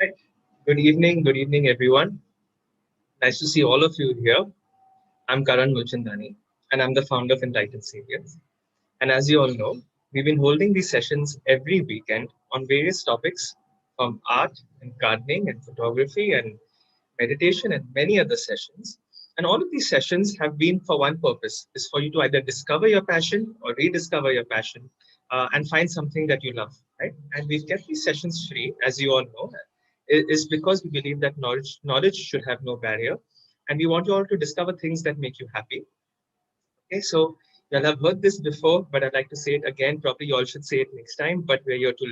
Right. Good evening, everyone. Nice to see all of you here. I'm Karan Mulchandani, and I'm the founder of Enlightened Sapiens. And as you all know, we've been holding these sessions every weekend on various topics from art and gardening and photography and meditation and many other sessions. And all of these sessions have been for one purpose, is for you to either discover your passion or rediscover your passion and find something that you love, right? And we've kept these sessions free, as you all know, is because we believe that knowledge should have no barrier. And we want you all to discover things that make you happy. Okay, so you'll have heard this before, but I'd like to say it again. Probably you all should say it next time, but we're here to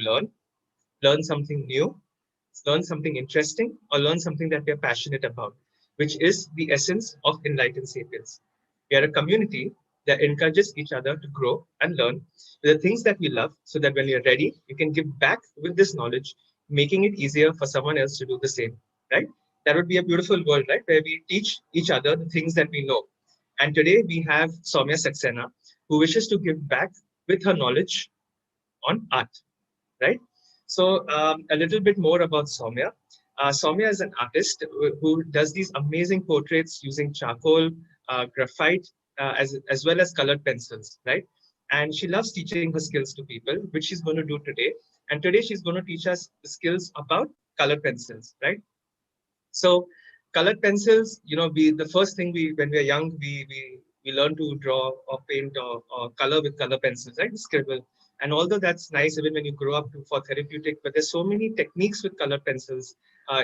learn something new, learn something interesting, or learn something that we are passionate about, which is the essence of Enlightened Sapiens. We are a community that encourages each other to grow and learn the things that we love so that when we are ready, we can give back with this knowledge, making it easier for someone else to do the same, right? That would be a beautiful world, right? Where we teach each other the things that we know. And today we have Saumya Saxena, who wishes to give back with her knowledge on art, right? So a little bit more about Saumya. Saumya is an artist who does these amazing portraits using charcoal, graphite, as well as colored pencils, right? And she loves teaching her skills to people, which she's going to do today. And today she's going to teach us the skills about colored pencils, right? So colored pencils, we the first thing we when we're young, we learn to draw or paint or color with color pencils, right? Scribble. And although that's nice, even when you grow up for therapeutic, but there's so many techniques with colored pencils.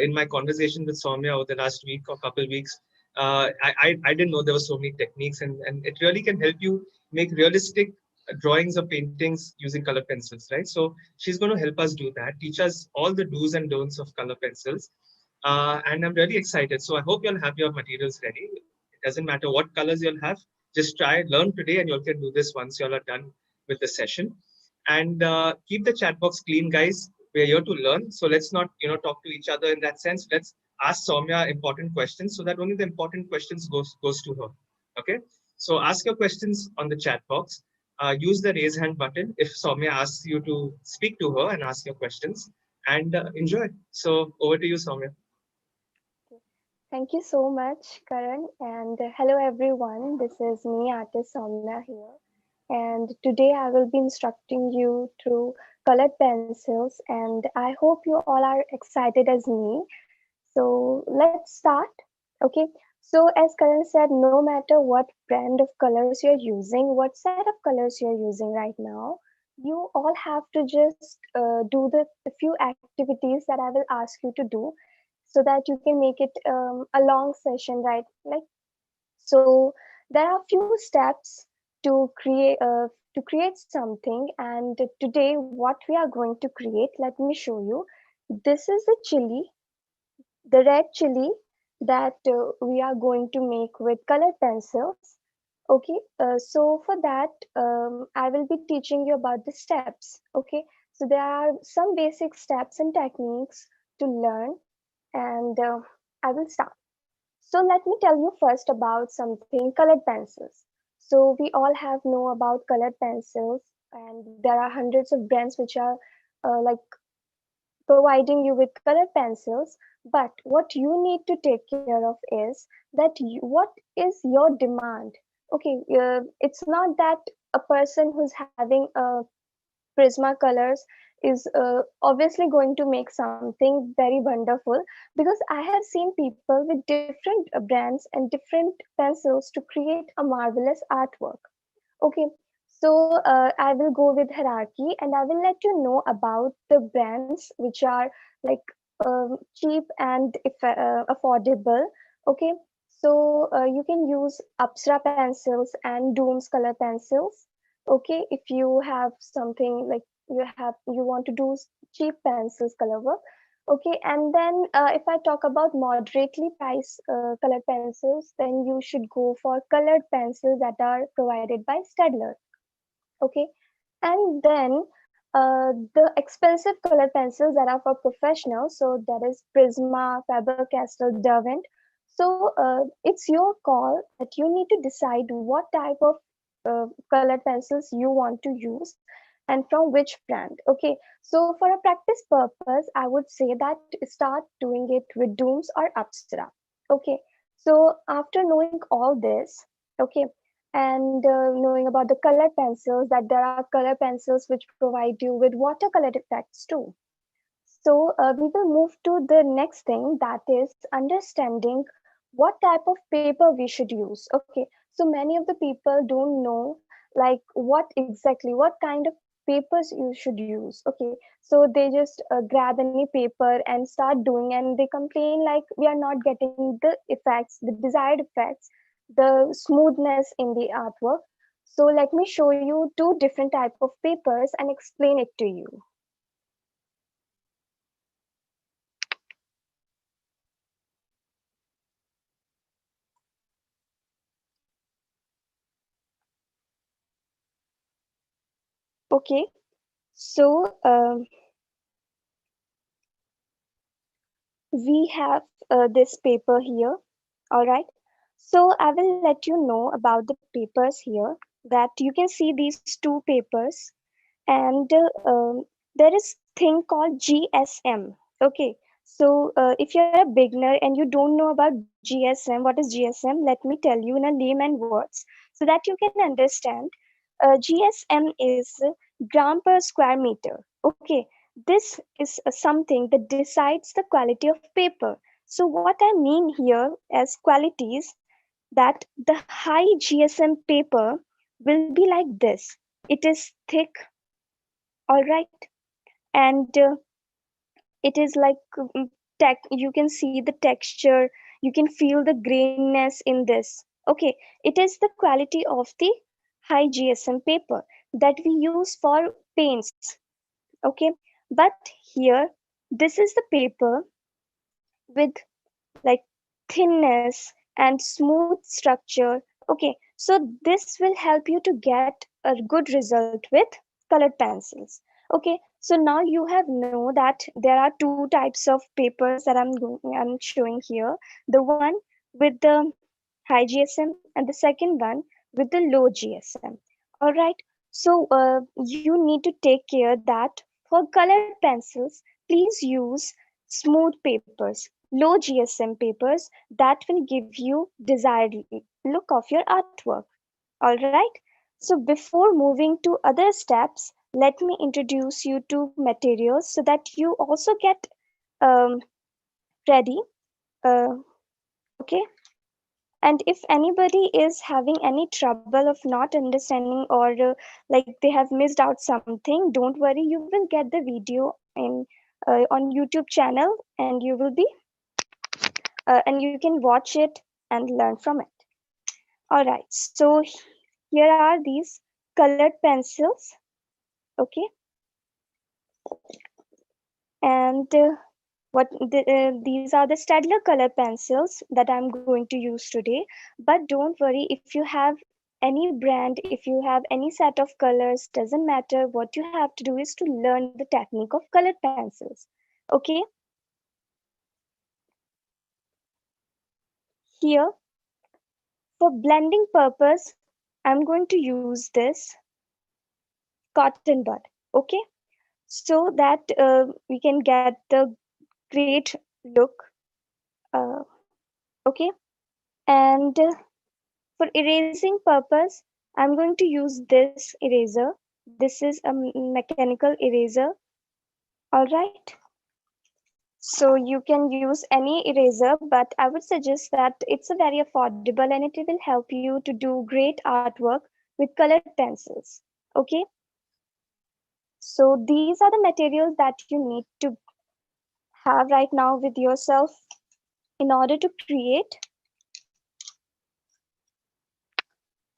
In my conversation with Soumya over the last week or couple weeks, I didn't know there were so many techniques, and it really can help you make realistic drawings or paintings using color pencils, right? So she's going to help us do that, teach us all the do's and don'ts of color pencils, and I'm really excited. So I hope you'll have your materials ready. It doesn't matter what colors you'll have. Just try, learn today, and you all can do this once you all are done with the session. And keep the chat box clean, guys. We're here to learn. So let's not, talk to each other in that sense. Let's ask Soumya important questions so that only the important questions goes to her. Okay. So ask your questions on the chat box. Use the raise hand button if Soumya asks you to speak to her and ask your questions. And enjoy. So over to you, Soumya. Thank you so much, Karan. And hello, everyone. This is me, artist Saumya here. And today I will be instructing you through colored pencils. And I hope you all are excited as me. So let's start. Okay. So as Karan said, no matter what brand of colors you're using, what set of colors you're using right now, you all have to just do the few activities that I will ask you to do so that you can make it a long session, right? Like, so there are few steps to create something, and today what we are going to create, let me show you. This is the chili, the red chili that we are going to make with colored pencils. Okay, so for that, I will be teaching you about the steps. Okay, so there are some basic steps and techniques to learn, and I will start. So let me tell you first about something colored pencils. So we all have know about colored pencils, and there are hundreds of brands which are like providing you with colored pencils. But what you need to take care of is that what is your demand. Okay, it's not that a person who's having a Prisma colors is obviously going to make something very wonderful, because I have seen people with different brands and different pencils to create a marvelous artwork. Okay, so I will go with hierarchy and I will let you know about the brands which are like cheap and affordable. Okay, so you can use Apsara pencils and Doom's color pencils. Okay, if you have something like you want to do cheap pencils color work. Okay, and then if I talk about moderately priced colored pencils, then you should go for colored pencils that are provided by Staedtler. Okay, and then the expensive colored pencils that are for professionals, so that is Prisma, Faber-Castell, Derwent. So it's your call that you need to decide what type of colored pencils you want to use. and from which brand. Okay, so for a practice purpose, I would say that start doing it with Dooms or Apsara. Okay, so after knowing all this, okay, and knowing about the color pencils, that there are color pencils which provide you with watercolor effects too. So we will move to the next thing, that is understanding what type of paper we should use. Okay, so many of the people don't know like what exactly, what kind of papers you should use. Okay, so they just grab any paper and start doing, and they complain like we are not getting the effects, the desired effects, the smoothness in the artwork. So let me show you two different type of papers and explain it to you. Okay, so we have this paper here. All right. So I will let you know about the papers here, that you can see these two papers, and there is thing called GSM. Okay. So if you're a beginner and you don't know about GSM, what is GSM? Let me tell you in a layman words so that you can understand. GSM is gram per square meter. Okay, this is something that decides the quality of paper. So what I mean here as qualities, that the high GSM paper will be like this. It is thick, all right, and it is like you can see the texture, you can feel the grainness in this. Okay, it is the quality of the high GSM paper that we use for paints. Okay, but here this is the paper with like thinness and smooth structure. Okay, so this will help you to get a good result with colored pencils. Okay, so now you have know that there are two types of papers that I'm showing here. The one with the high GSM and the second one with the low GSM. All right, so you need to take care that for colored pencils, please use smooth papers, low GSM papers that will give you desired look of your artwork. All right. So before moving to other steps, let me introduce you to materials so that you also get um, ready. Uh, okay. And if anybody is having any trouble of not understanding, or like they have missed out something, don't worry. You will get the video in on YouTube channel, and you will be and you can watch it and learn from it. All right, so here are these colored pencils. Okay, and these are the Stadler color pencils that I'm going to use today. But don't worry, if you have any brand, if you have any set of colors, doesn't matter. What you have to do is to learn the technique of colored pencils. Okay, here for blending purpose, I'm going to use this cotton bud. Okay, so that we can get the great look. uh, okay, and for erasing purpose, I'm going to use this eraser. This is a mechanical eraser. All right, so you can use any eraser, but I would suggest that it's a very affordable and it will help you to do great artwork with colored pencils. Okay, so these are the materials that you need to have right now with yourself in order to create.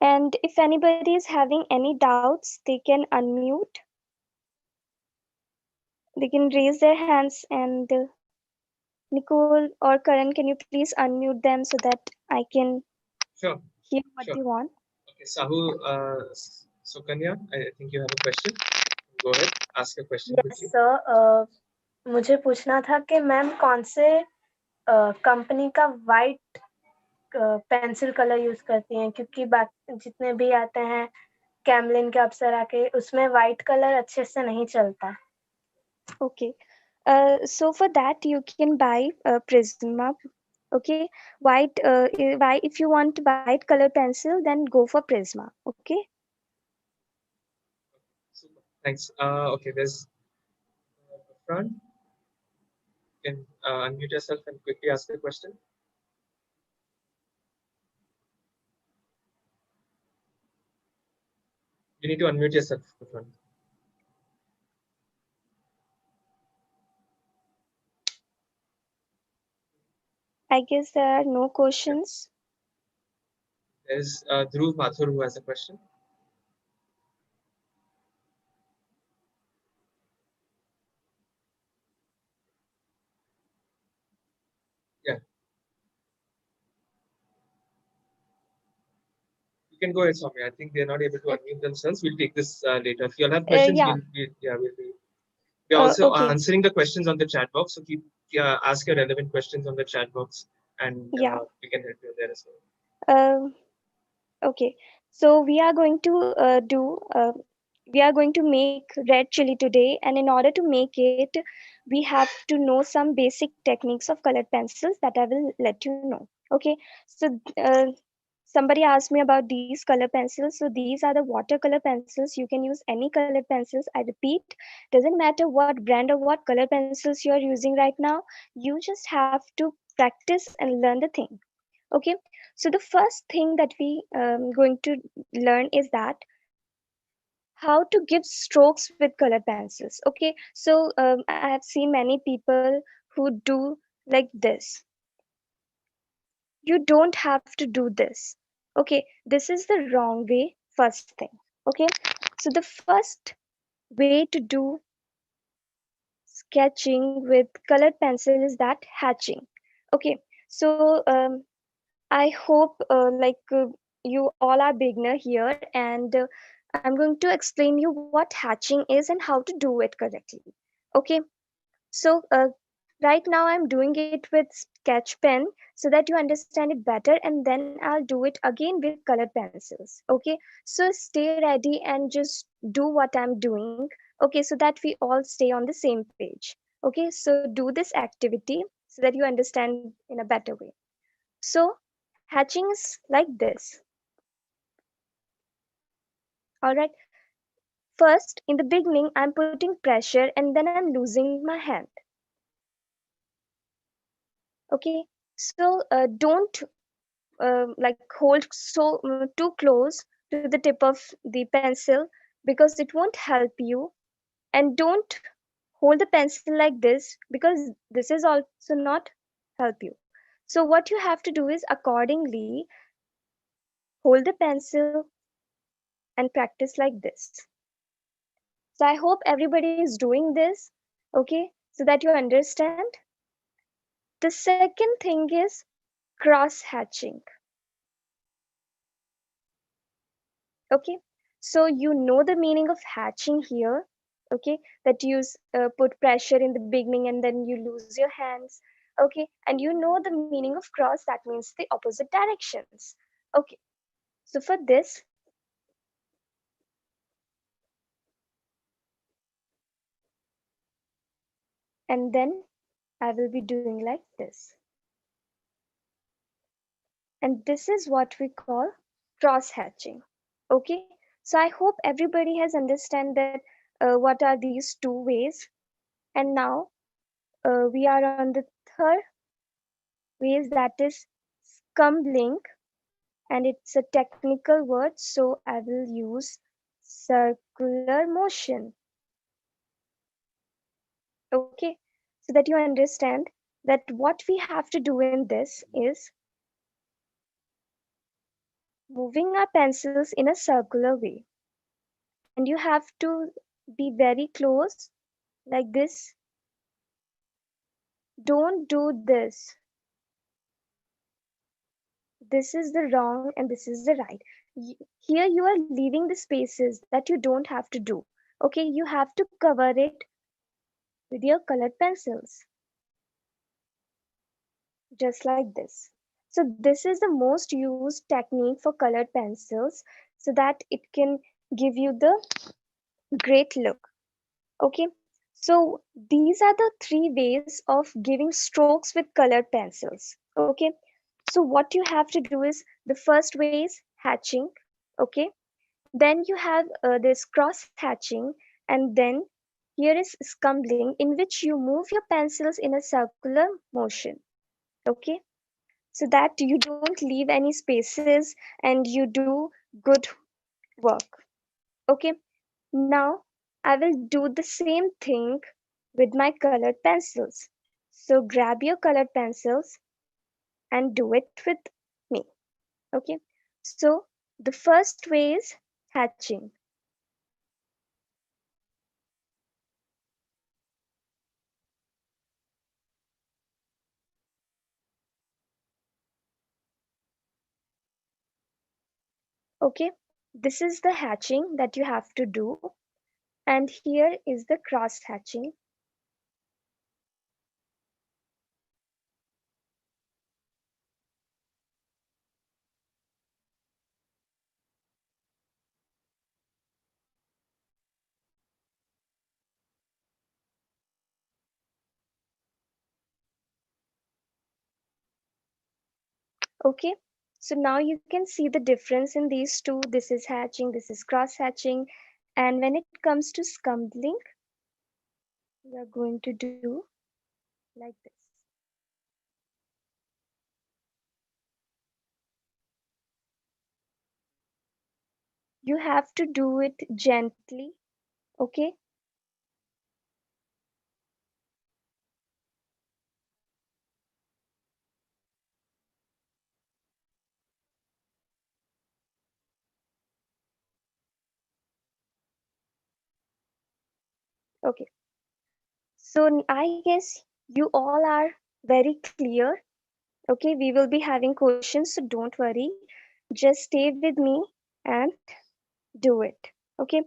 And if anybody is having any doubts, they can unmute, they can raise their hands, and Nicole or Karan, can you please unmute them so that I can Sure, hear what sure. they want? Okay, Sahu, Sukanya, I think you have a question. Go ahead, ask your question yes quickly. Sir, मुझे पूछना था कि ma'am कौन से company का white pencil colour use करती हैं, क्योंकि जितने भी आते हैं कैमलिन के अप्सरा के, उसमें वाइट कलर अच्छे से नहीं चलता। Okay. So for that you can buy Prisma. Okay. If you want white color pencil, then go for Prisma. Okay. Super. Thanks. Okay, there's the front. You can unmute yourself and quickly ask the question. You need to unmute yourself, the front. I guess there are no questions. There's Dhruv Mathur who has a question. Yeah. You can go ahead, Swami. I think they're not able to unmute themselves. We'll take this later. If you all have questions, Yeah. we'll be. We're also Okay. answering the questions on the chat box. So keep ask your relevant questions on the chat box, and Yeah. we can help you there as well. Okay. So we are going to make red chili today, and in order to make it, we have to know some basic techniques of colored pencils that I will let you know. Okay. So somebody asked me about these color pencils. So these are the watercolor pencils. You can use any colored pencils. I repeat, doesn't matter what brand or what color pencils you are using right now. You just have to practice and learn the thing. Okay. So the first thing that we going to learn is that how to give strokes with colored pencils. Okay. So I have seen many people who do like this. You don't have to do this. Okay. This is the wrong way. First thing. Okay. So the first way to do sketching with colored pencil is that hatching. Okay. So I hope you all are beginner here, and I'm going to explain you what hatching is and how to do it correctly. Okay, so right now I'm doing it with sketch pen so that you understand it better, and then I'll do it again with colored pencils. Okay, so stay ready and just do what I'm doing. Okay, so that we all stay on the same page. Okay, so do this activity so that you understand in a better way. So hatching is like this. All right. First, in the beginning, I'm putting pressure and then I'm losing my hand. Okay. So don't like hold too close to the tip of the pencil because it won't help you. And don't hold the pencil like this because this is also not help you. So what you have to do is accordingly hold the pencil and practice like this. So I hope everybody is doing this, okay, so that you understand. The second thing is cross hatching, okay. So you know the meaning of hatching here, okay, that you put pressure in the beginning and then you lose your hands, okay, and you know the meaning of cross, that means the opposite directions, okay. So for this, and then I will be doing like this. And this is what we call cross hatching. Okay, so I hope everybody has understand that what are these two ways. And now we are on the third ways, that is scumbling, and it's a technical word, so I will use circular motion. Okay, so that you understand that what we have to do in this is moving our pencils in a circular way, and you have to be very close like this. Don't do this. This is the wrong and this is the right. Here you are leaving the spaces that you don't have to do. Okay, you have to cover it with your colored pencils, just like this. So this is the most used technique for colored pencils so that it can give you the great look. Okay, so these are the three ways of giving strokes with colored pencils. Okay, so what you have to do is the first way is hatching. Okay, then you have this cross hatching, and then here is scumbling, in which you move your pencils in a circular motion. Okay, so that you don't leave any spaces and you do good work. Okay, now I will do the same thing with my colored pencils. So grab your colored pencils and do it with me. Okay, so the first way is hatching. Okay, this is the hatching that you have to do, and here is the cross hatching. Okay, so now you can see the difference in these two. This is hatching, this is cross hatching, and when it comes to scumbling, we are going to do like this. You have to do it gently. Okay, okay, so I guess you all are very clear. Okay, we will be having questions, so don't worry, just stay with me and do it. Okay,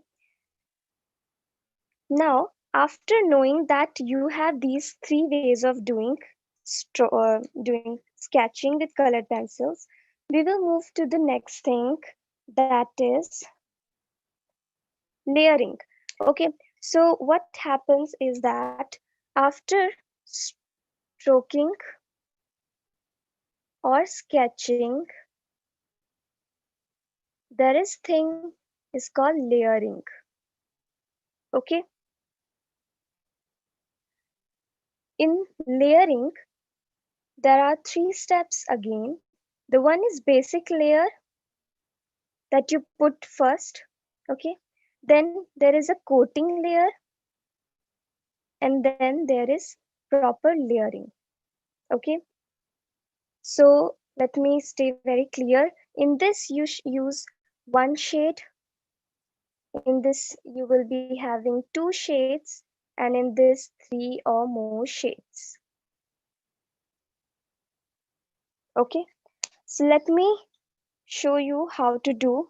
now after knowing that you have these three ways of doing sketching with colored pencils, we will move to the next thing, that is layering. Okay, so what happens is that after stroking or sketching, there is thing is called layering. Okay, in layering there are three steps again. The one is basic layer that you put first. Okay, then there is a coating layer, and then there is proper layering. Okay, so let me stay very clear. In this you use one shade, in this you will be having two shades, and in this three or more shades. Okay, so let me show you how to do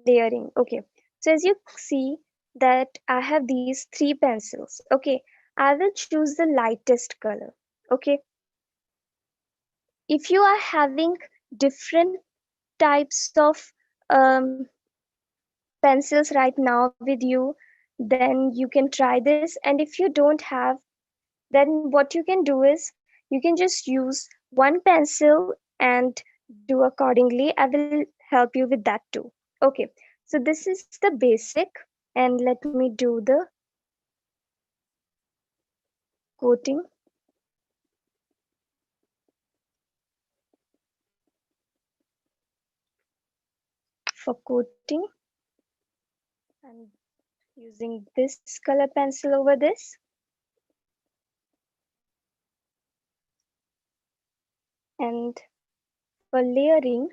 layering. Okay, so as you see that I have these three pencils. Okay, I will choose the lightest color. Okay, if you are having different types of um, pencils right now with you, then you can try this. And if you don't have, then what you can do is you can just use one pencil and do accordingly. I will help you with that too. Okay, so this is the basic, and let me do the coating. For coating, I'm using this color pencil over this. And for layering,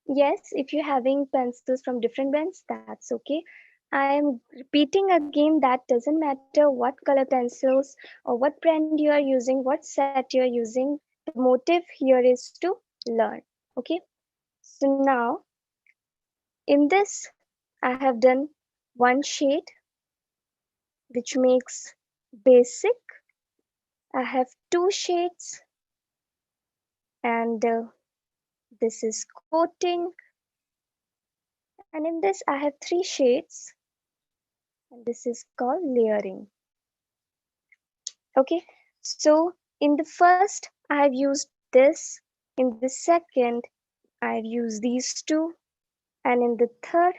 yes, if you're having pencils from different brands, that's okay. I am repeating again, that doesn't matter what color pencils or what brand you are using, what set you're using. The motive here is to learn. Okay, So now in this, I have done one shade which makes basic. I have two shades, and this is coating. And in this, I have three shades, and this is called layering. Okay, so in the first, I have used this. In the second, I have used these two. And in the third,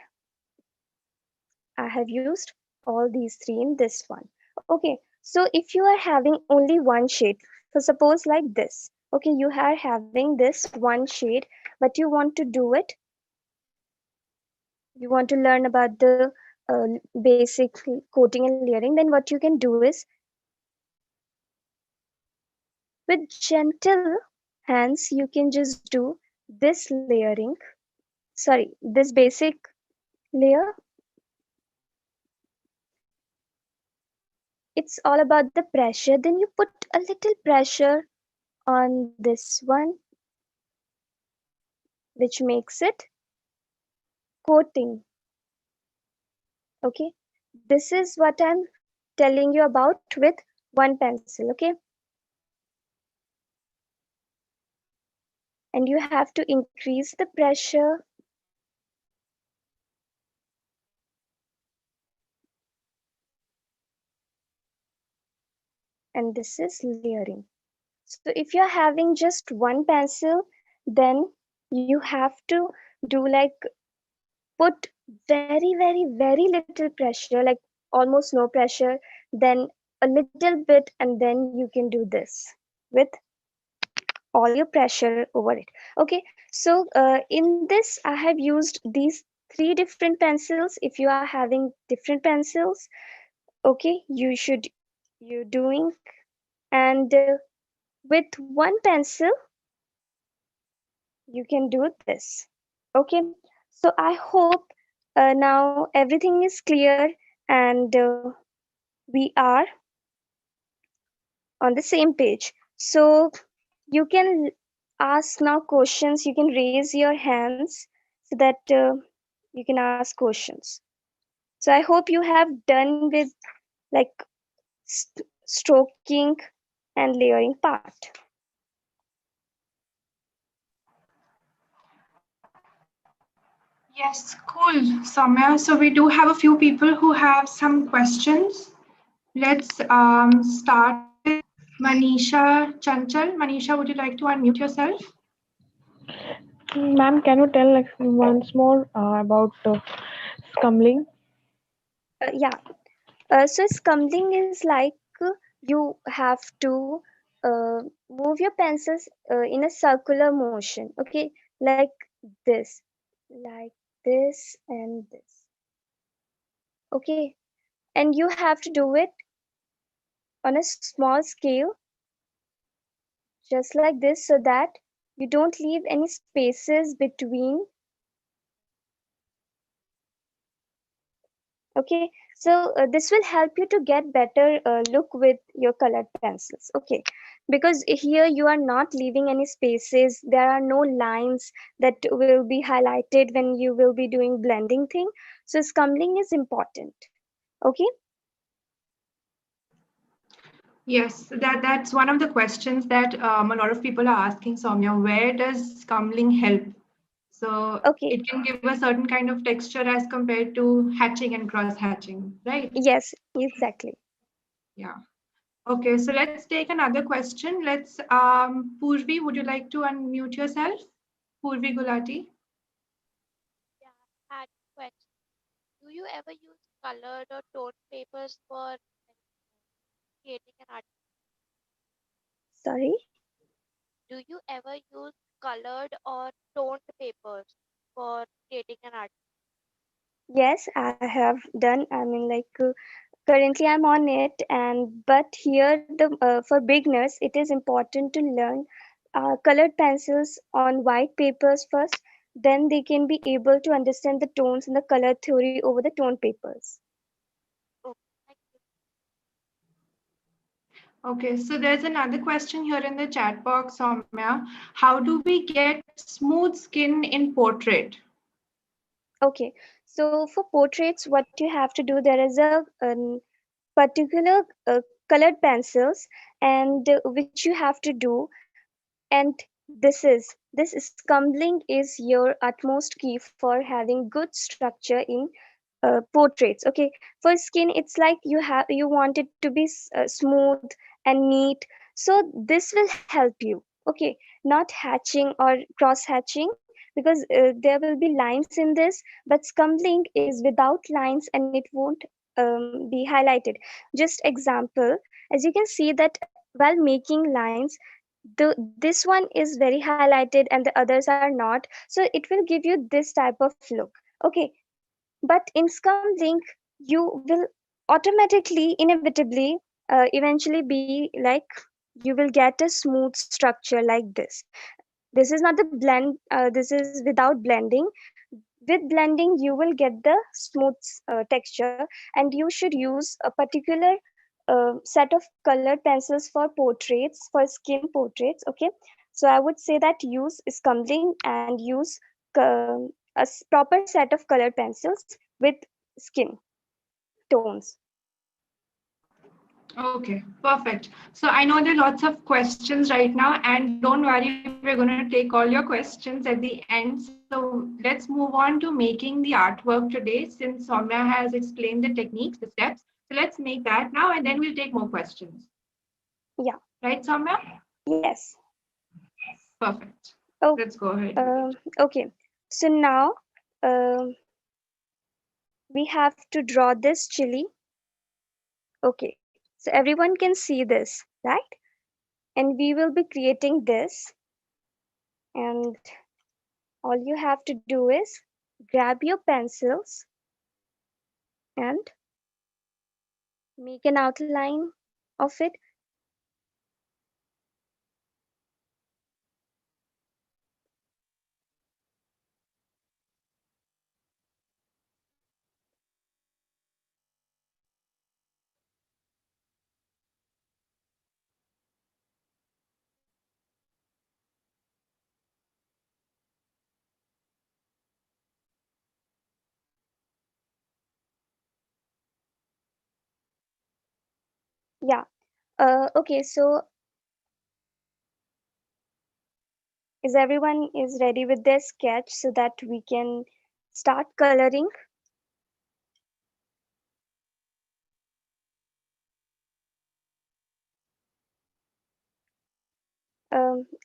I have used all these three in this one. Okay, so if you are having only one shade, so suppose like this, okay, you are having this one shade, but you want to do it, you want to learn about the basic coating and layering, then what you can do is with gentle hands, you can just do this layering, sorry, this basic layer. It's all about the pressure. Then you put a little pressure on this one, which makes it coating. Okay, this is what I'm telling you about with one pencil. Okay, and you have to increase the pressure, and this is layering. So if you're having just one pencil, then you have to do like put very, very, very little pressure, like almost no pressure, then a little bit, and then you can do this with all your pressure over it. Okay, so in this, I have used these three different pencils. If you are having different pencils, okay, you're doing, and with one pencil, you can do this. Okay, so I hope now everything is clear, and we are on the same page. So you can ask now questions, you can raise your hands so that you can ask questions. So I hope you have done with like stroking and layering part. Yes, cool, Saumya. So we do have a few people who have some questions. Let's start with Manisha Chanchal. Manisha, would you like to unmute yourself? Ma'am, can you tell like once more about scumbling? Yeah, so scumbling is like you have to move your pencils in a circular motion. Okay, this, like this, and this. Okay, and you have to do it on a small scale, just like this, so that you don't leave any spaces between. Okay, so this will help you to get better look with your colored pencils. Okay, because here you are not leaving any spaces, there are no lines that will be highlighted when you will be doing blending thing. So scumbling is important. Okay, Yes, that's one of the questions that a lot of people are asking, Saumya. Where does scumbling help? So okay, it can give a certain kind of texture as compared to hatching and cross hatching, right? yes, exactly. Yeah. Okay, so let's take another question. Let's Purvi, would you like to unmute yourself? Purvi Gulati. Yeah, I had a question. Do you ever use colored or toned papers for creating an art? Sorry. Do you ever use colored or toned papers for creating an art? Yes, I have done. I mean, currently I'm on it, and but here the for beginners, it is important to learn colored pencils on white papers first. Then they can be able to understand the tones and the color theory over the tone papers. Oh, thank you. Okay, so there's another question here in the chat box, Saumya. How do we get smooth skin in portrait? Okay, so for portraits, what you have to do, there is a particular colored pencils and which you have to do, and this scumbling is your utmost key for having good structure in portraits. Okay, for skin it's like you want it to be smooth and neat, so this will help you. Okay, not hatching or cross hatching, because there will be lines in this, but scumbling is without lines and it won't be highlighted. Just example, as you can see that while making lines, this one is very highlighted and the others are not, so it will give you this type of look. Okay, but in scumbling, you will automatically, inevitably, eventually be like, you will get a smooth structure like this. This is not the blend, this is without blending. With blending, you will get the smooth texture, and you should use a particular set of colored pencils for portraits, for skin portraits. Okay, so I would say that use scumbling and use proper set of colored pencils with skin tones. Okay, perfect. So I know there are lots of questions right now, and don't worry, we're going to take all your questions at the end. So let's move on to making the artwork today, since Soumya has explained the techniques, the steps. So let's make that now, and then we'll take more questions. Yeah. Right, Soumya? Yes. Perfect. Oh, Let's go ahead with it. okay. So now um we have to draw this chili. Okay, so everyone can see this, right? And we will be creating this, and all you have to do is grab your pencils and make an outline of it. Yeah. Okay, so is everyone is ready with their sketch so that we can start coloring?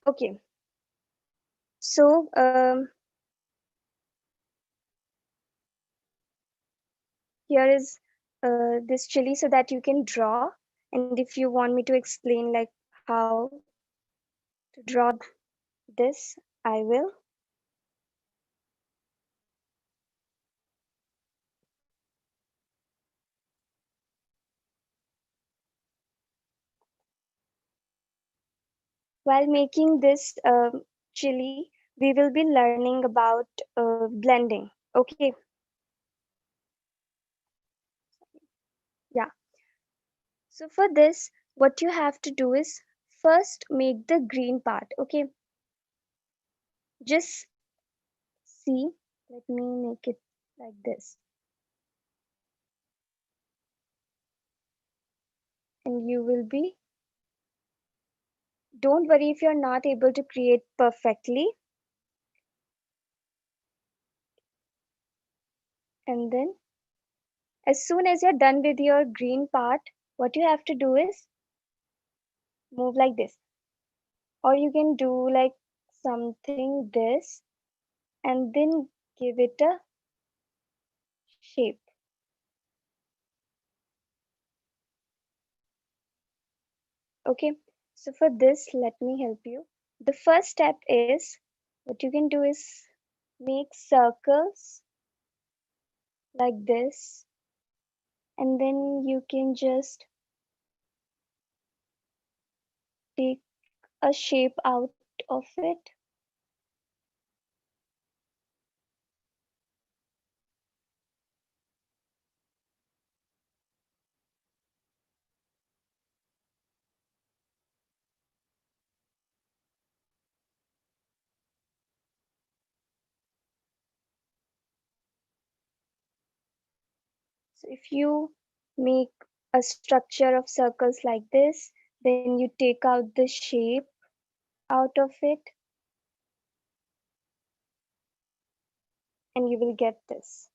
Okay, so here is this chili so that you can draw. And if you want me to explain like how to draw this, I will. While making this chili, we will be learning about blending. Okay, yeah. So for this, what you have to do is first make the green part. Okay, just see. Let me make it like this, and you will be. Don't worry if you're not able to create perfectly. And then, as soon as you're done with your green part, what you have to do is move like this, or you can do like something this, and then give it a shape. Okay, so for this, let me help you. The first step is, what you can do is make circles like this, and then you can just take a shape out of it. So if you make a structure of circles like this, then you take out the shape out of it and you will get this.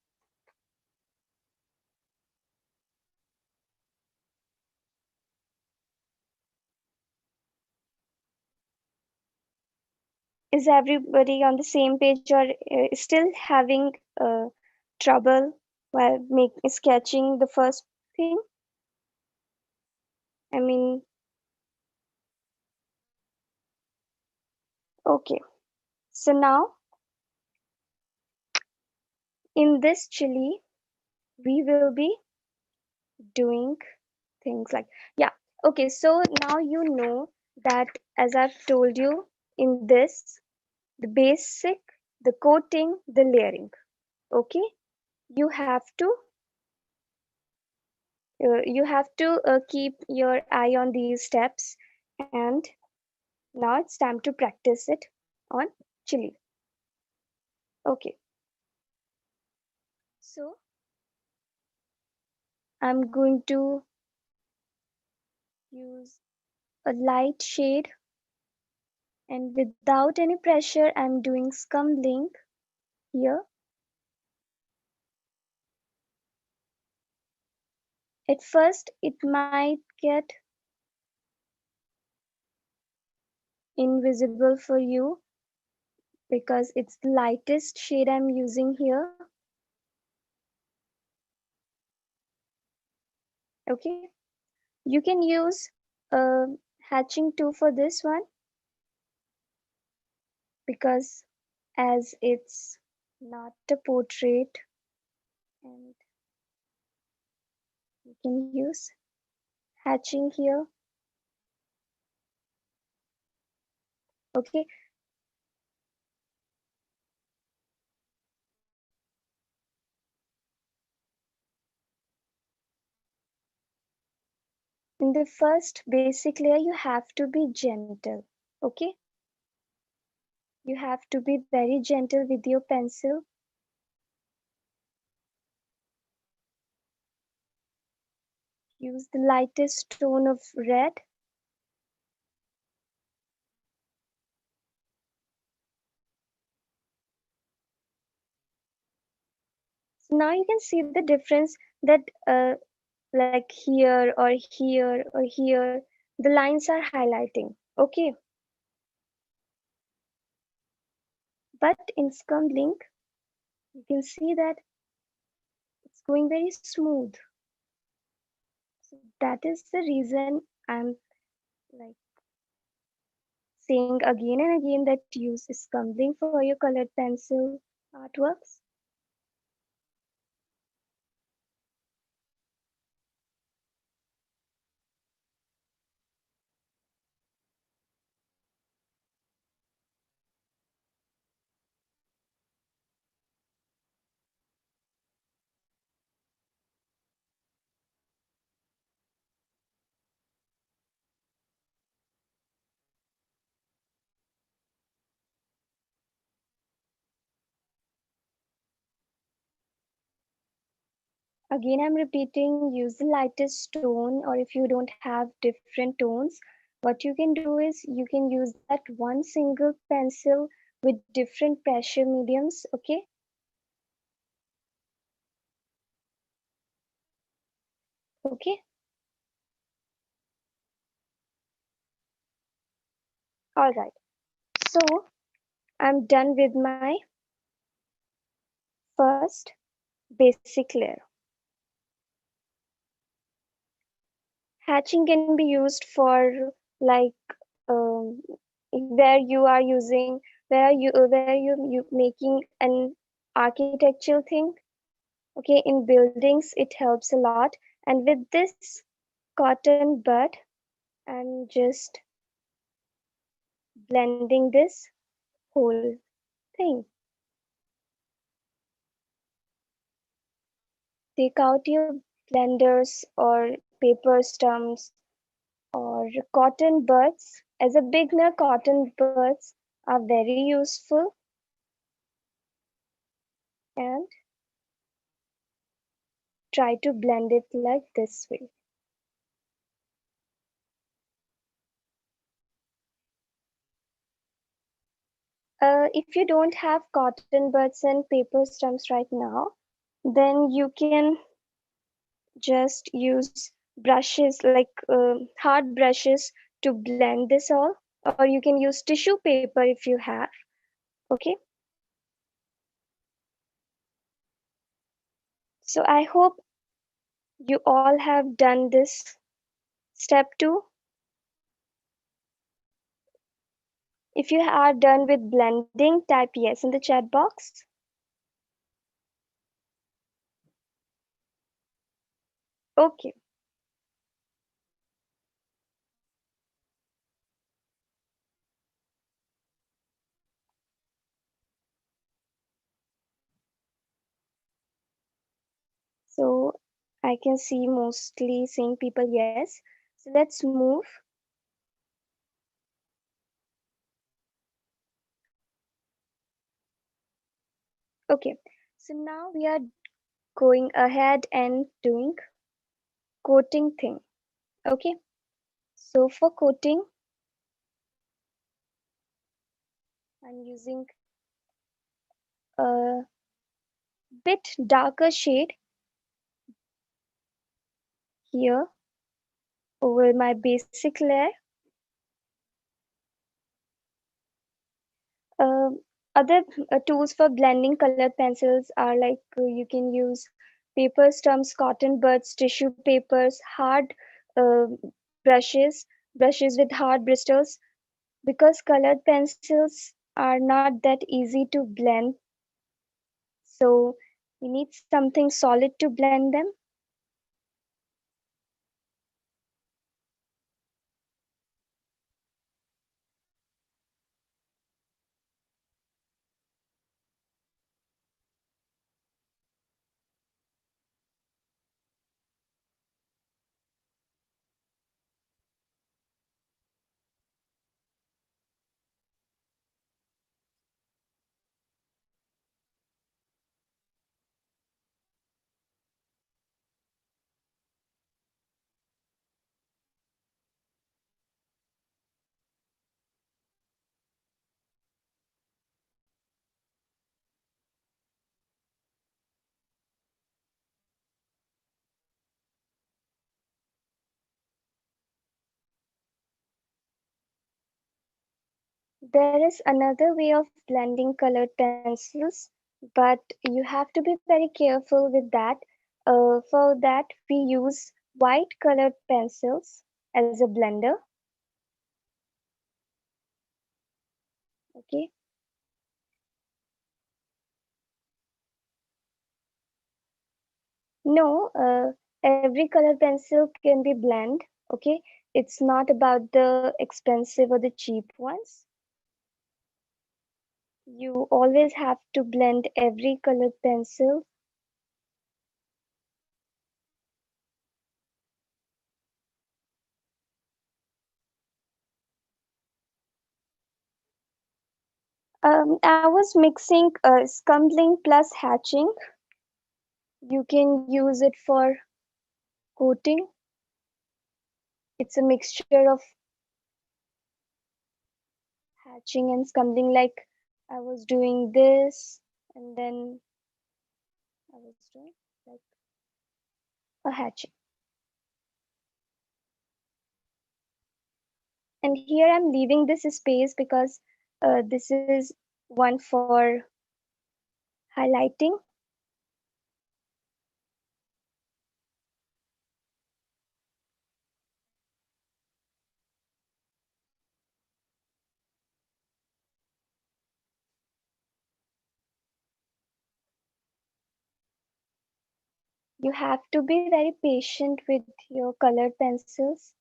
Is everybody on the same page or still having trouble while sketching the first thing? I mean, okay. So now in this chili, we will be doing things like, yeah. Okay, so now you know that as I've told you in this, the basic, the coating, the layering. Okay, you have to keep your eye on these steps, and now it's time to practice it on chili. Okay, so I'm going to use a light shade, and without any pressure I'm doing scumbling here. At first it might get invisible for you because it's the lightest shade I'm using here. Okay, you can use a hatching tool for this one because as it's not a portrait, and you can use hatching here. Okay, in the first basic layer you have to be gentle. Okay, you have to be very gentle with your pencil. Use the lightest tone of red. So now you can see the difference that like here or here or here, the lines are highlighting. Okay, but in Scumlink, you can see that it's going very smooth. So that is the reason I'm like saying again and again that use Scumlink for your colored pencil artworks. Again, I'm repeating, use the lightest tone, or if you don't have different tones, what you can do is you can use that one single pencil with different pressure mediums. Okay, okay, all right. So I'm done with my first basic layer. Hatching can be used for like um, where you are using where you making an architectural thing. Okay, in buildings it helps a lot. And with this cotton bud, I'm just blending this whole thing. Take out your blenders or paper stumps or cotton buds. As a beginner, cotton buds are very useful, and try to blend it like this way. If you don't have cotton buds and paper stumps right now, then you can just use brushes like hard brushes to blend this all, or you can use tissue paper if you have. Okay, so I hope you all have done this step 2. If you are done with blending, type yes in the chat box. Okay, so I can see mostly saying people yes. So let's move. Okay, so now we are going ahead and doing coating thing. Okay, so for coating, I'm using a bit darker shade here over my basic layer. Uh, Other tools for blending colored pencils are like you can use paper stumps, cotton buds, tissue papers, hard uh, brushes, brushes with hard bristles. Because colored pencils are not that easy to blend, so we need something solid to blend them. There is another way of blending colored pencils, but you have to be very careful with that. For that, we use white colored pencils as a blender. Okay. No, every colored pencil can be blend. Okay. It's not about the expensive or the cheap ones. You always have to blend every colored pencil. I was mixing scumbling plus hatching. You can use it for coating. It's a mixture of hatching and scumbling. Like I was doing this, and then I was doing like a hatching. And here I'm leaving this space because this is one for highlighting. You have to be very patient with your colored pencils.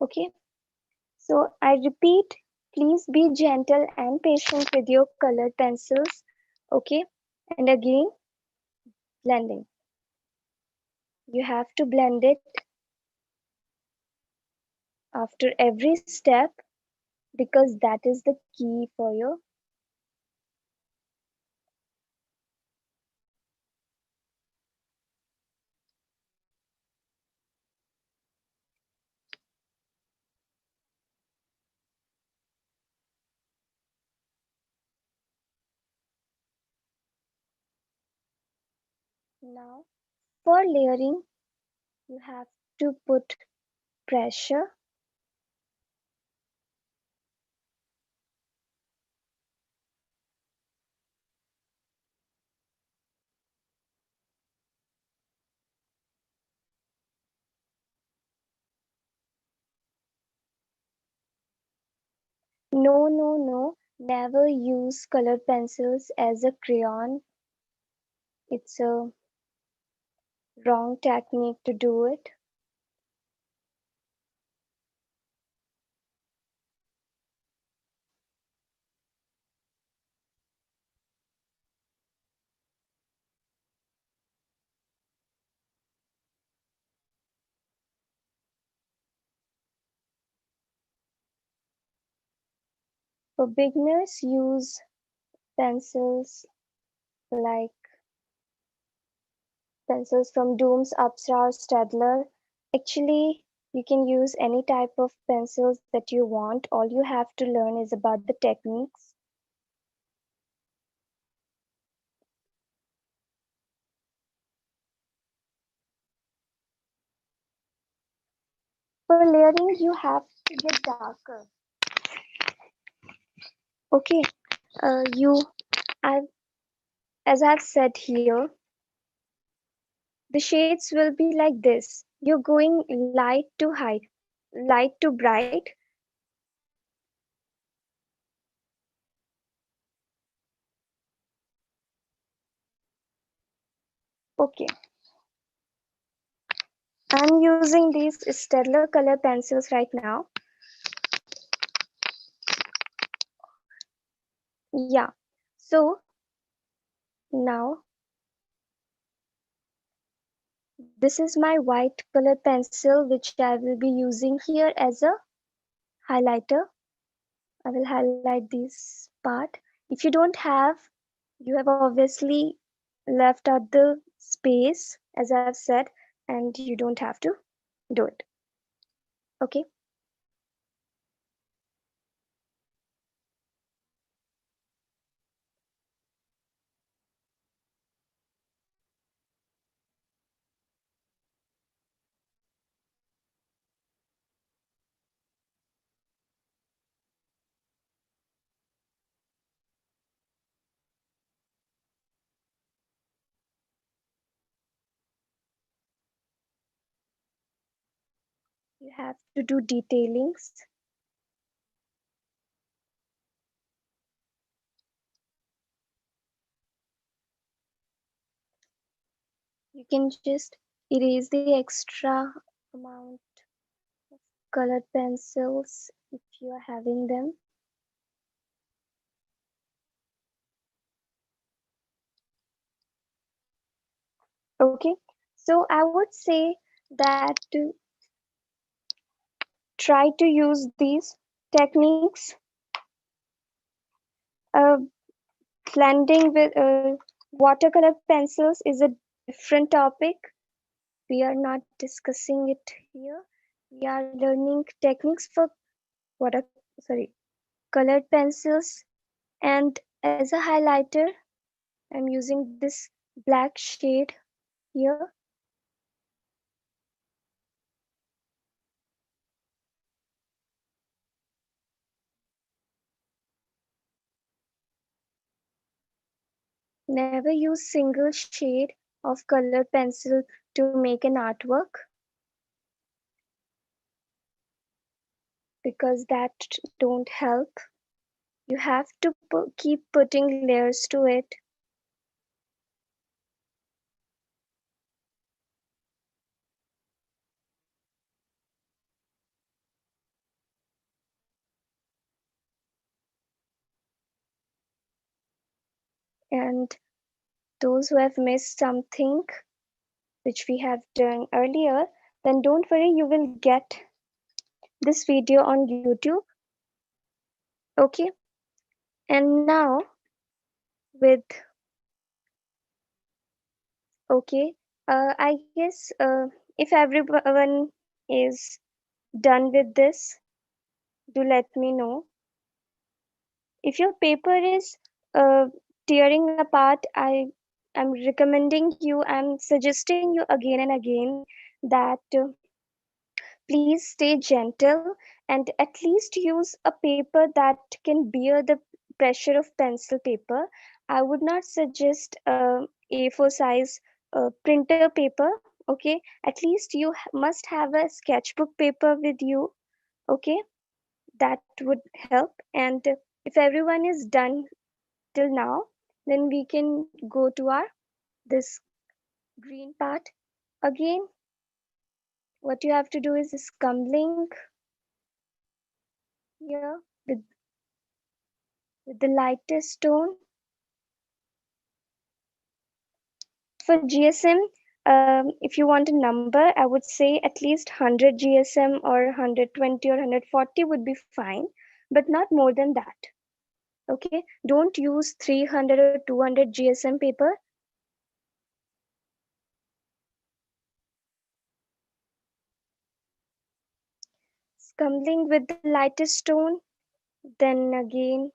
Okay, So I repeat, please be gentle and patient with your colored pencils. Okay, and again, blending. You have to blend it after every step because that is the key for your. Now, for layering, you have to put pressure. No, no, no. Never use colored pencils as a crayon. It's a wrong technique to do it. For beginners, use pencils like pencils from Dooms, Apsara, or Staedtler. Actually, you can use any type of pencils that you want. All you have to learn is about the techniques. For layering, you have to get darker. Okay, you, I've, as I've said here, the shades will be like this. You're going light to high, light to bright. Okay, I'm using these Staedtler color pencils right now. Yeah, so now this is my white color pencil which I will be using here as a highlighter. I will highlight this part. If you don't have, you have obviously left out the space as I've said, and you don't have to do it. Okay. You have to do detailings. You can just erase the extra amount of colored pencils if you are having them. Okay, so I would say that to try to use these techniques. Uh, Blending with watercolor pencils is a different topic. We are not discussing it here. We are learning techniques for water, sorry, colored pencils. And as a highlighter, I'm using this black shade here. Never use single shade of colored pencil to make an artwork because that don't help. You have to keep putting layers to it. And those who have missed something which we have done earlier, then don't worry, you will get this video on YouTube. Okay, and now with okay, I guess if everyone is done with this, do let me know. If your paper is uh, tearing apart, I'm recommending you, I'm suggesting you again and again that please stay gentle and at least use a paper that can bear the pressure of pencil paper. I would not suggest A4 size printer paper. Okay, at least you must have a sketchbook paper with you. Okay, that would help. And if everyone is done till now, then we can go to our this green part. Again, what you have to do is scumbling here with the lightest tone. For GSM, if you want a number, I would say at least 100 GSM or 120 or 140 would be fine, but not more than that. Okay, don't use 300 or 200 GSM paper. Scumbling with the lightest tone, then again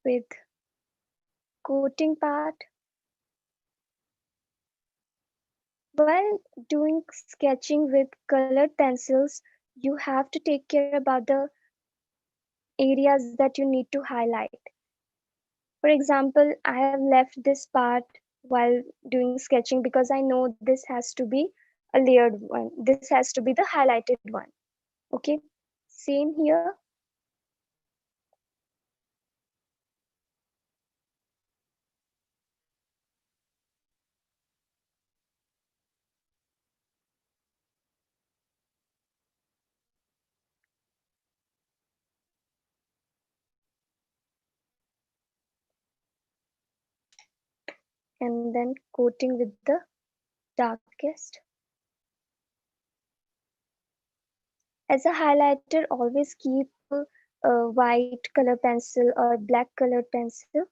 with coating part. While doing sketching with colored pencils, you have to take care about the areas that you need to highlight. For example, I have left this part while doing sketching because I know this has to be a layered one. This has to be the highlighted one. Okay, same here. And then coating with the darkest. As a highlighter, always keep a white color pencil or black colored pencil.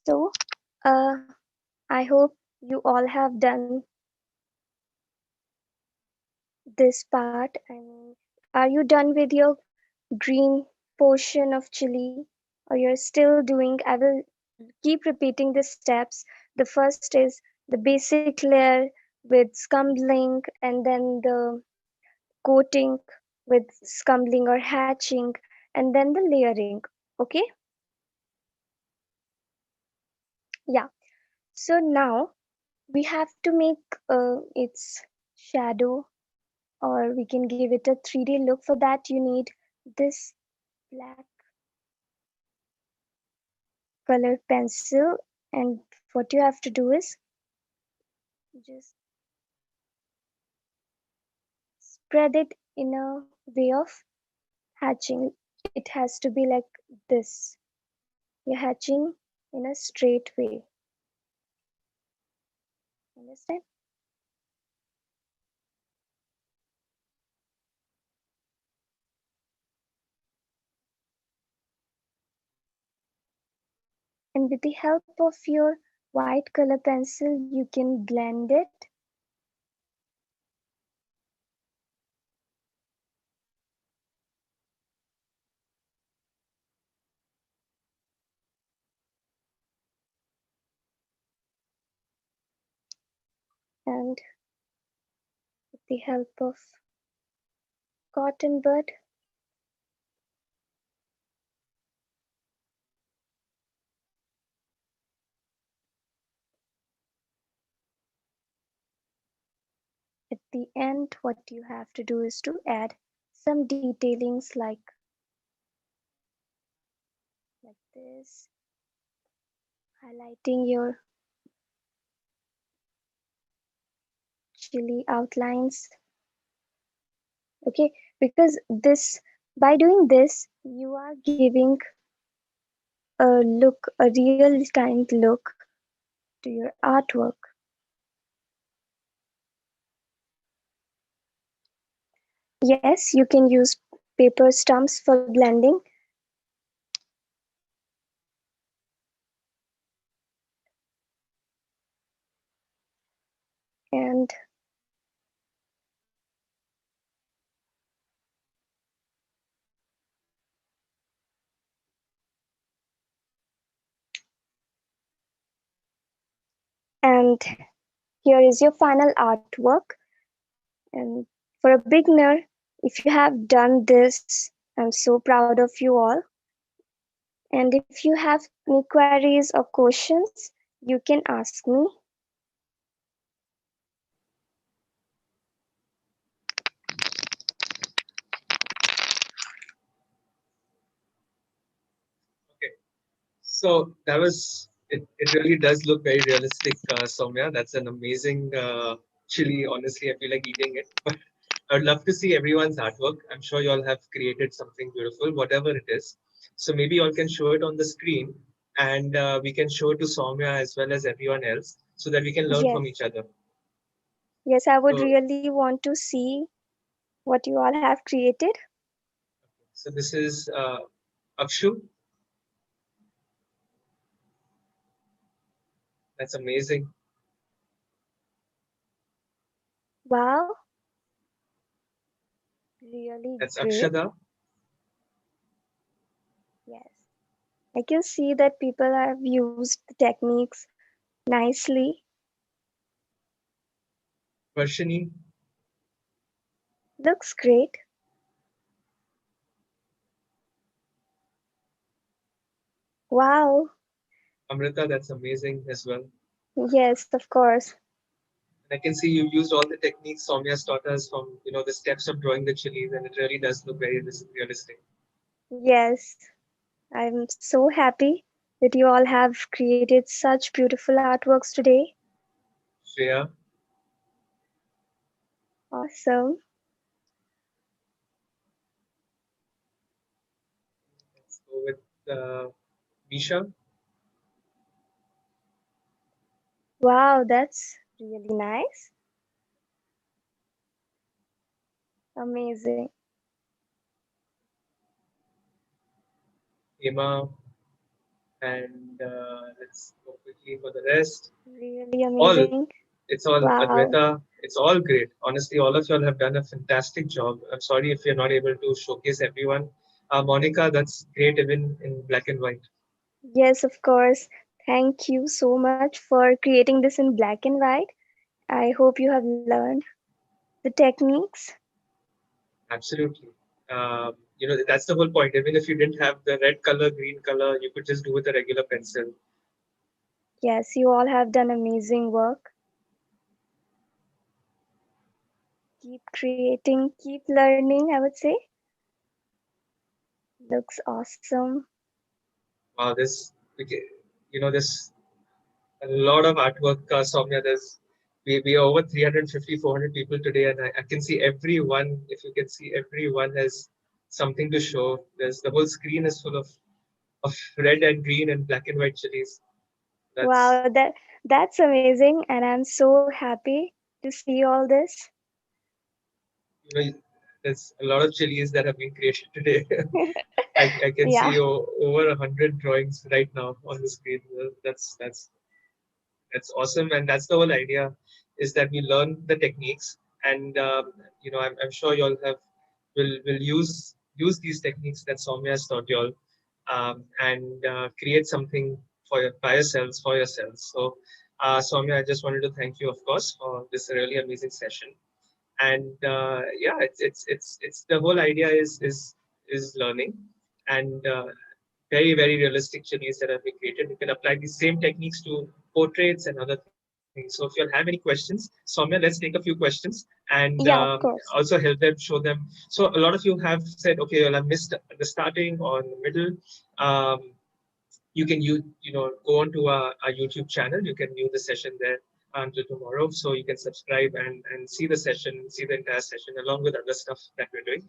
So, uh, I hope you all have done this part. I mean, are you done with your green portion of chili, or you're still doing? I will keep repeating the steps. The first is the basic layer with scumbling, and then the coating with scumbling or hatching, and then the layering. Okay, yeah. So now we have to make its shadow, or we can give it a 3D look. For that, you need this black colored pencil, and what you have to do is just spread it in a way of hatching. It has to be like this. You're hatching in a straight way. Understand? And with the help of your white color pencil, you can blend it. And with the help of cotton bud, at the end, what you have to do is to add some detailings like this, highlighting your chili outlines. Okay, because this, by doing this, you are giving a look, a real kind look to your artwork. Yes, you can use paper stumps for blending. And and here is your final artwork. And for a beginner, if you have done this, I'm so proud of you all. And if you have any queries or questions, you can ask me. Okay. So that was it. It really does look very realistic, Saumya. That's an amazing chili. Honestly, I feel like eating it. But I would love to see everyone's artwork. I'm sure you all have created something beautiful, whatever it is. So maybe you all can show it on the screen, and we can show it to Saumya as well as everyone else, so that we can learn Yes, from each other. yes, I would So, really want to see what you all have created. so this is Akshu. That's amazing. Wow, really That's great. Akshada. Yes, I can see that people have used the techniques nicely. Varshini. Looks great. Wow, Amrita. That's amazing as well. yes, of course. And I can see you used all the techniques Soumya's taught us from, the steps of drawing the chilies, and it really does look very realistic. Yes, I'm so happy that you all have created such beautiful artworks today. Shreya, Awesome. let's go with Misha. Wow, that's really nice. Amazing. Hema, and let's go quickly for the rest. Really All, amazing. it's all Wow. Advaita. It's all great. Honestly, all of y'all have done a fantastic job. I'm sorry if you're not able to showcase everyone. Monica, that's great even in black and white. Yes, of course. Thank you so much for creating this in black and white. I hope you have learned the techniques. Absolutely. That's the whole point. Even if you didn't have the red color, green color, you could just do with a regular pencil. Yes, you all have done amazing work. Keep creating, keep learning, I would say. Looks awesome. Wow, there's a lot of artwork, Soumya. We are over 350, 400 people today, and I can see everyone. If you can see, everyone has something to show. There's the whole screen is full of red and green and black and white chilies. That's Wow, that's amazing, and I'm so happy to see all this. you know, there's a lot of chilies that have been created today. I can Yeah, see over 100 drawings right now on the screen. That's awesome, and that's the whole idea, is that we learn the techniques, and I'm sure you all will use these techniques that Soumya has taught you all, and create something by yourselves for yourselves. So, Soumya, I just wanted to thank you, of course, for this really amazing session. And yeah, it's the whole idea is learning, and very very realistic chilies that have been created. You can apply the same techniques to portraits and other things. So if you all have any questions, Soumya, let's take a few questions and yeah, of course. also help them, show them. So a lot of you have said, okay, well, I missed the starting or the middle. Um, you can go onto our YouTube channel. You can view the session there until tomorrow. So you can subscribe and see the session, see the entire session along with other stuff that we're doing.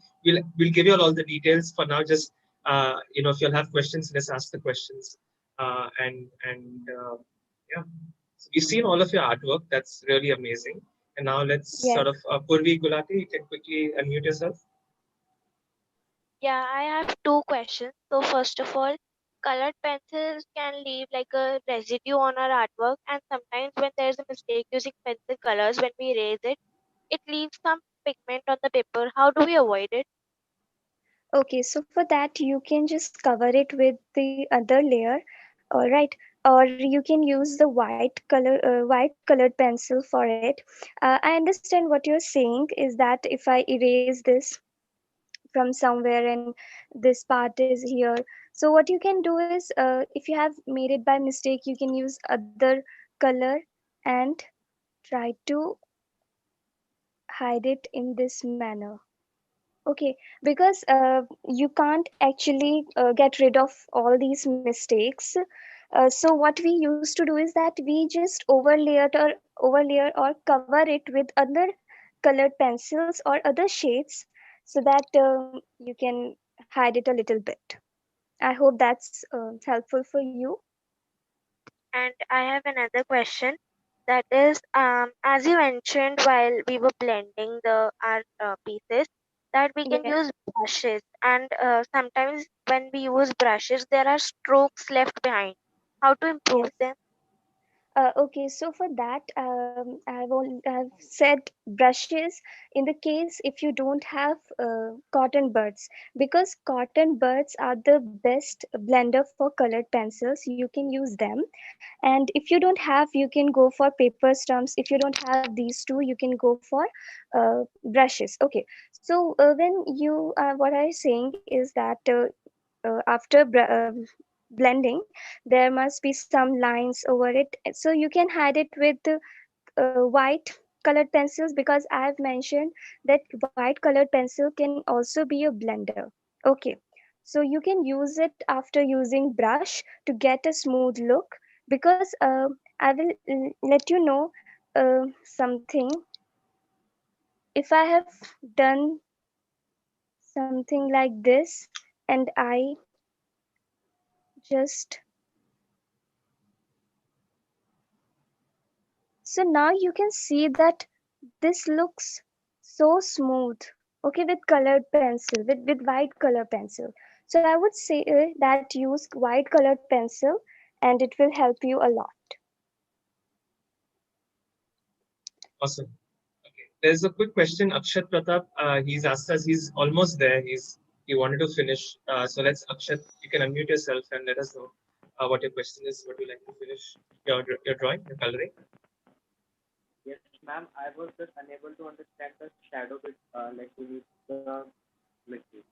We'll give you all the details for now. Just if you'll have questions, let's ask the questions. Yeah, so we've seen all of your artwork. That's really amazing. And now let's Yes. sort of Purvi Gulati, you can quickly unmute yourself. Yeah, I have two questions. So first of all, colored pencils can leave like a residue on our artwork, and sometimes when there's a mistake using pencil colors, when we erase it, it leaves some pigment on the paper. How do we avoid it? Okay, so for that you can just cover it with the other layer, all right, or you can use the white colored pencil for it. I understand what you're saying is that if I erase this from somewhere and this part is here, so what you can do is, if you have made it by mistake, you can use other color and try to hide it in this manner. Okay, because you can't actually get rid of all these mistakes. So what we used to do is that we just overlayer or cover it with other colored pencils or other shades, so that you can hide it a little bit. I hope that's helpful for you. And I have another question. That is, as you mentioned while we were blending the art pieces, that we can Yes. use brushes, and sometimes when we use brushes, there are strokes left behind. How to improve Yes. them? Okay, so for that, I've said brushes in the case if you don't have cotton buds, because cotton buds are the best blender for colored pencils. You can use them, and if you don't have, you can go for paper stumps. If you don't have these two, you can go for brushes. Okay, so when you what I'm saying is that after blending, there must be some lines over it, so you can hide it with white colored pencils, because I've mentioned that white colored pencil can also be a blender. Okay, so you can use it after using brush to get a smooth look, because I will let you know something. If I have done something like this and I just, so now you can see that this looks so smooth, okay, with colored pencil, with white color pencil. So I would say that use white colored pencil and it will help you a lot. Awesome. Okay. There's a quick question. Akshat Pratap, he's asked us, he's almost there. He wanted to finish. So let's, Akshat, you can unmute yourself and let us know what your question is, what you like to finish your drawing, your coloring. Yes, ma'am. I was just unable to understand the shadow bit, like we use the liquid.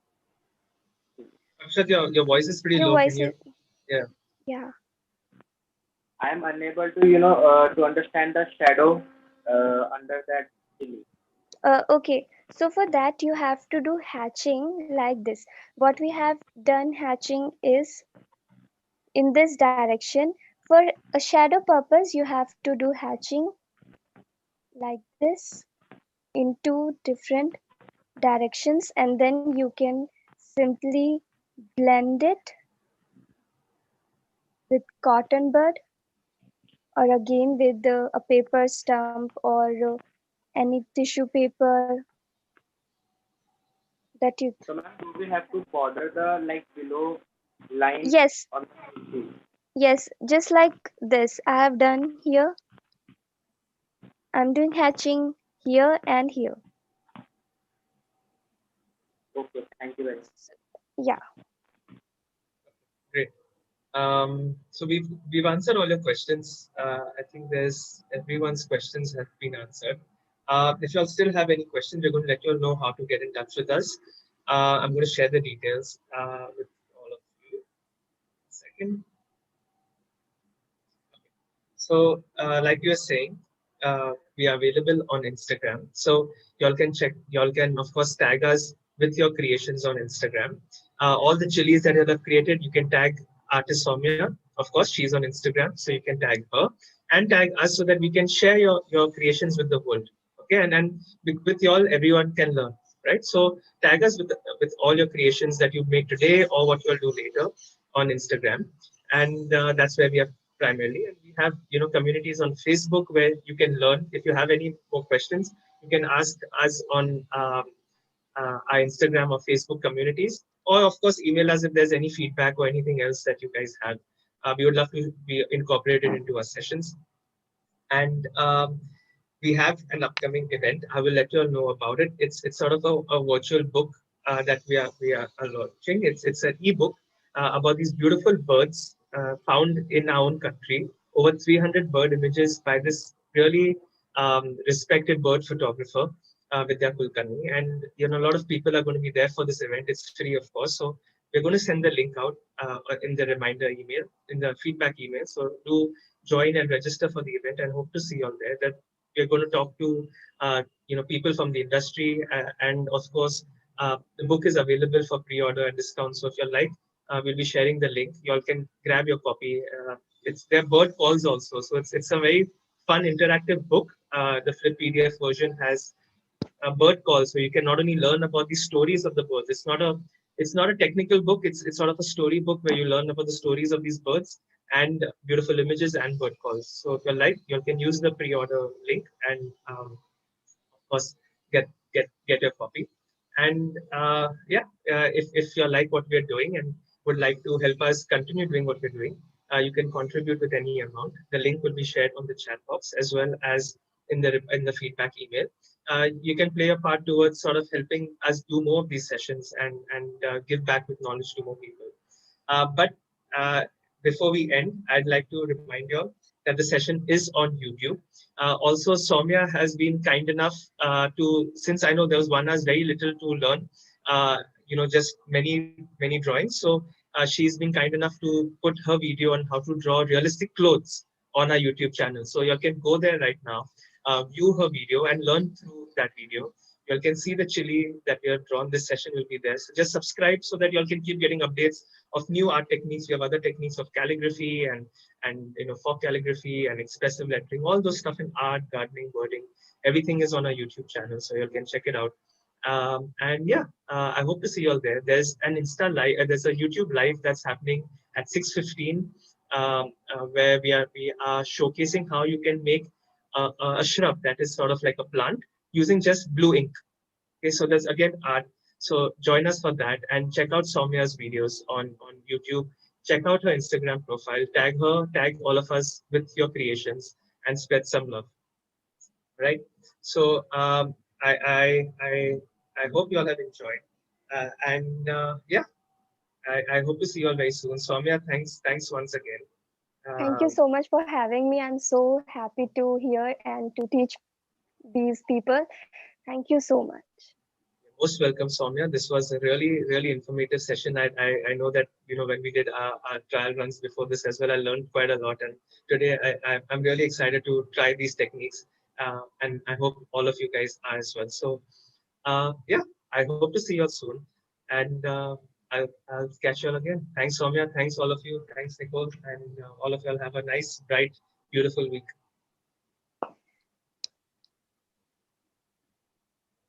Akshat, your voice is pretty Your low. voice Can is, you? Yeah. yeah. I am unable to, to understand the shadow under that chili. Okay, so for that you have to do hatching like this. What we have done hatching is in this direction. For a shadow purpose, you have to do hatching like this in two different directions, and then you can simply blend it with cotton bud, or again with a paper stump, or any tissue paper that you. So, ma'am, do we have to border the like below line Yes, on the chili? yes, just like this I have done here. I'm doing hatching here and here. Okay, thank you very much. Yeah. Great. So we've answered all your questions. I think there's everyone's questions have been answered. If you all still have any questions, we're going to let you all know how to get in touch with us. I'm going to share the details with all of you. Second. So, like you were saying, we are available on Instagram. So y'all can of course tag us with your creations on Instagram. All the chilies that you have created, you can tag artist Saumya, of course, she's on Instagram, so you can tag her and tag us so that we can share your creations with the world. Okay, and with y'all, everyone can learn, right? So tag us with all your creations that you make today or what you'll do later on Instagram, and that's where we are primarily. And we have communities on Facebook where you can learn. If you have any more questions, you can ask us on our Instagram or Facebook communities, or of course email us if there's any feedback or anything else that you guys have. We would love to be incorporated into our sessions. And we have an upcoming event. I will let you all know about it. It's sort of a virtual book that we are launching. It's an ebook about these beautiful birds found in our own country. Over 300 bird images by this really respected bird photographer, Vidya Kulkarni. And a lot of people are going to be there for this event. It's free, of course. So we're going to send the link out in the reminder email, in the feedback email. So do join and register for the event, and hope to see you all there. That we're going to talk to people from the industry, and of course the book is available for pre-order and discount. So if you like, we'll be sharing the link. You all can grab your copy. It's their bird calls also, so it's a very fun interactive book. The flip PDF version has a bird call, so you can not only learn about the stories of the birds. It's not a technical book. It's sort of a story book where you learn about the stories of these birds and beautiful images and bird calls. So if you like, you can use the pre-order link and of course get your copy. And if you like what we're doing and would like to help us continue doing what we're doing, you can contribute with any amount. The link will be shared on the chat box as well as in the feedback email. You can play a part towards sort of helping us do more of these sessions and give back with knowledge to more people. But before we end, I'd like to remind you all that the session is on YouTube. Also, Saumya has been kind enough since I know there was one has very little to learn, just many drawings. So she's been kind enough to put her video on how to draw realistic clothes on our YouTube channel. So you can go there right now, view her video and learn through that video. You can see the chili that we have drawn. This session will be there. So just subscribe so that you all can keep getting updates of new art techniques. We have other techniques of calligraphy and folk calligraphy and expressive lettering, all those stuff in art, gardening, birding. Everything is on our YouTube channel, so you can check it out. And yeah, I hope to see you all there. There's an Insta live, there's a YouTube live that's happening at 6:15, where we are showcasing how you can make a shrub that is sort of like a plant using just blue ink. Okay, so there's again art. So join us for that and check out Saumya's videos on YouTube. Check out her Instagram profile. Tag her, tag all of us with your creations, and spread some love. Right. So I hope you all have enjoyed, I hope to see you all very soon. Saumya, thanks once again. Thank you so much for having me. I'm so happy to hear and to teach these people. Thank you so much. Most welcome, Saumya. This was a really informative session. I know that when we did our trial runs before this as well, I learned quite a lot. And today I'm really excited to try these techniques, and I hope all of you guys are as well. So yeah, I hope to see you all soon, and I'll catch you all again. Thanks, Saumya. Thanks all of you. Thanks, Nicole, and all of you all have a nice, bright, beautiful week.